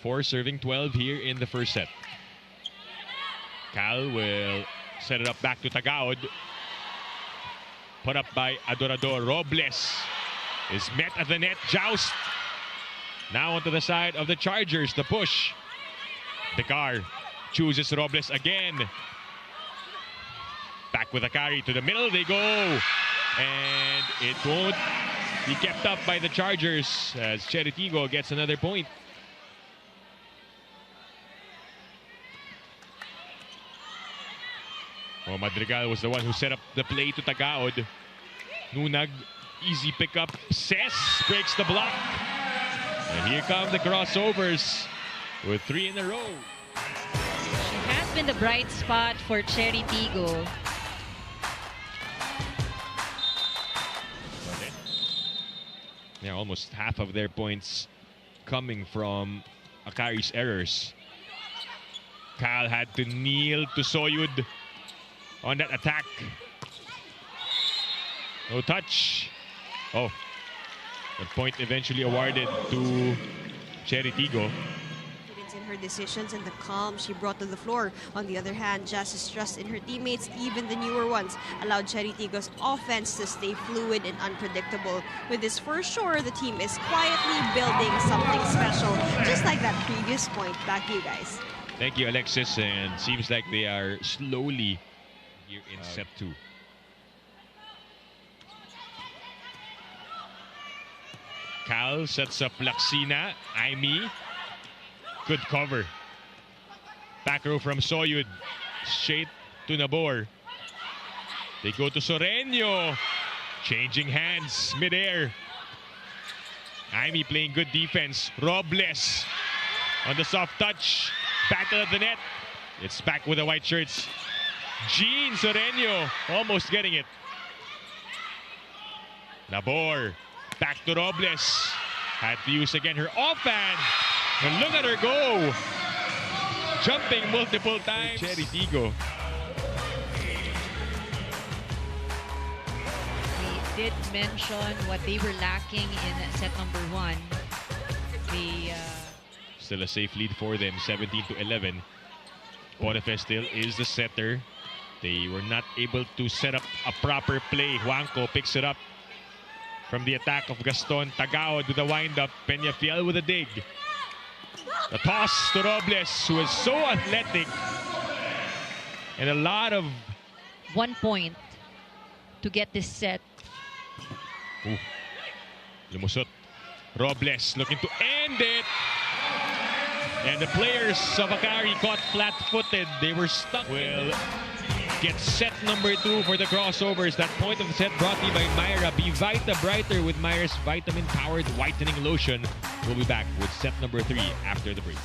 4 serving 12 here in the first set. Cal will set it up back to Tagaod. Put up by Adorador. Robles is met at the net. Joust. Now onto the side of the Chargers. The push. Dekar chooses Robles again. Back with Akari to the middle. They go. And it won't be kept up by the Chargers as Chery Tiggo gets another point. Oh, Madrigal was the one who set up the play to Tagaod. Nunag, easy pickup. Cess breaks the block. And here come the crossovers with 3 in a row. She has been the bright spot for Chery Tiggo. Yeah, almost half of their points coming from Akari's errors. Cal had to kneel to Soyud on that attack. No touch. Oh, the point eventually awarded to Chery Tiggo. In her decisions and the calm she brought to the floor. On the other hand, Jazz's trust in her teammates, even the newer ones, allowed Chery Tiggo's offense to stay fluid and unpredictable. With this first shore, the team is quietly building something special, just like that previous point. Back to you guys. Thank you, Alexis. And seems like they are slowly here in set 2. Cal sets up Laksina. Aimee. Good cover. Back row from Soyud. Straight to Nabor. They go to Soreño. Changing hands midair. Aimee playing good defense. Robles on the soft touch. Battle of the net. It's back with the white shirts. Jean Soreño almost getting it. Nabor. Back to Robles. Had to use again her offhand. And look at her go! Jumping multiple times. Chery Tiggo. We did mention what they were lacking in set number 1. Still a safe lead for them, 17-11. Boniface still is the setter. They were not able to set up a proper play. Juanco picks it up from the attack of Gaston. Tagaod with the wind-up. Peñafiel with a dig. The toss to Robles, who is so athletic. And a lot of... 1 point to get this set. Ooh. Lumusot. Robles looking to end it. And the players of Akari caught flat-footed. They were stuck. Will get set number 2 for the crossovers. That point of the set brought to you by Myra. Be Vita Brighter with Myra's vitamin-powered whitening lotion. We'll be back with set number 3 after the break.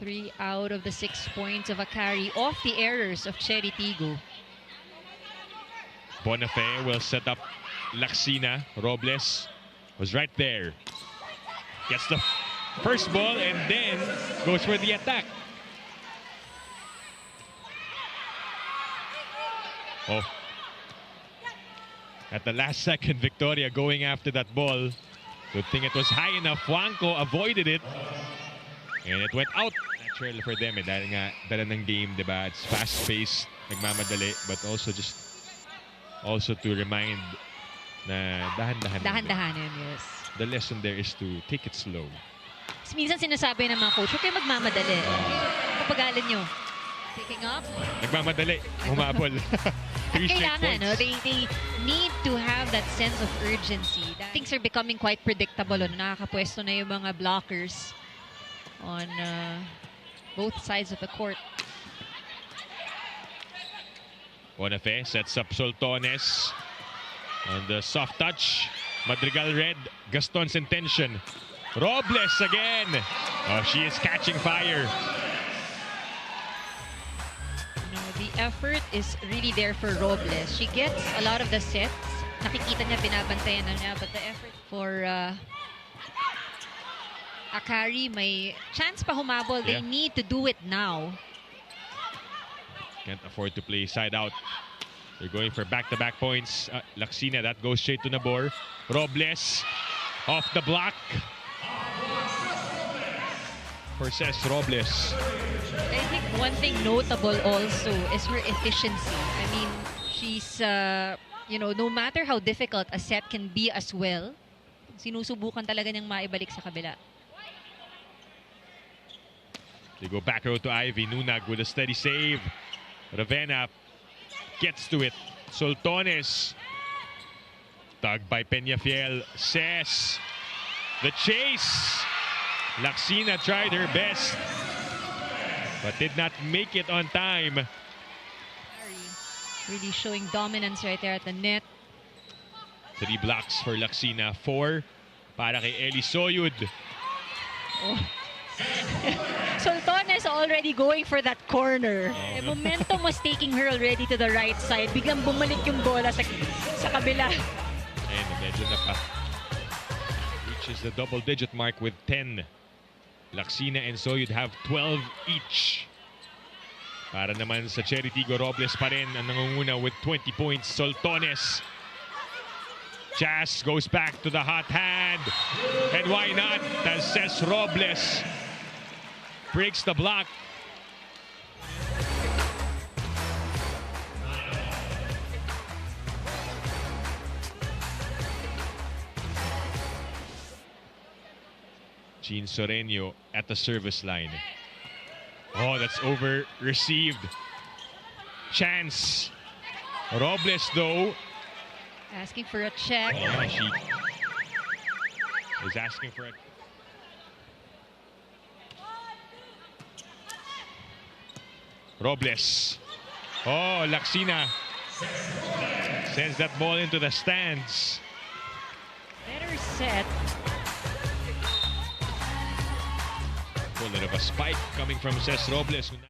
3 out of the 6 points of Akari off the errors of Chery Tiggo. Boniface will set up Laksina. Robles was right there. Gets the first ball and then goes for the attack. Oh. At the last second, Victoria going after that ball. Good thing it was high enough. Juanco avoided it. And it went out. Natural for them. Dahil nga, dala ng game, diba? It's fast-paced, nagmamadali. But also to remind na dahan-dahan. Dahan-dahanin, yes. The lesson there is to take it slow. Minsan sinasabi ng mga coach, huwag kayo magmamadali. Papagalin nyo. Picking up. Nagmamadali. Humabol. Kailangan, no? They need to have that sense of urgency. Things are becoming quite predictable. No? Nakakapwesto na yung mga blockers on both sides of the court. Boniface sets up Soltones on the soft touch. Madrigal red. Gaston's intention. Robles again. Oh, she is catching fire. The effort is really there for Robles. She gets a lot of the sets. Nakikita niya, binabantayan na niya. But the effort for Akari, may chance pa humabol. They need to do it now. Can't afford to play side out. They're going for back-to-back points. Laksina, that goes straight to Nabor. Robles off the block. for Cess Robles. I think one thing notable also is her efficiency. I mean, she's, no matter how difficult a set can be as well, sinusubukan talaga niyang maibalik sa kabila. They go back row to Ivy. Nunag with a steady save. Ravenna gets to it. Soltones. Tug by Peñafiel. Cess. The chase. Laxina tried her best, but did not make it on time. Really showing dominance right there at the net. 3 blocks for Laxina. 4 para kay Eli Soyud. Oh. Soltones already going for that corner. The momentum was taking her already to the right side. Biglang bumalik yung bola sa kabila. And medyo reaches the double-digit mark with 10. Laxina and Soyud have 12 each. Para naman sa Chery Tiggo Robles pa rin ang nangunguna with 20 points. Soltones. Cess goes back to the hot hand. And why not? As Cess Robles breaks the block. Jean Soreño at the service line. Oh, that's over received. Chance. Robles though. Asking for a check. Oh, she is asking for a... Robles. Oh, Laxina sends that ball into the stands. Better set. A little bit of a spike coming from Cess Robles.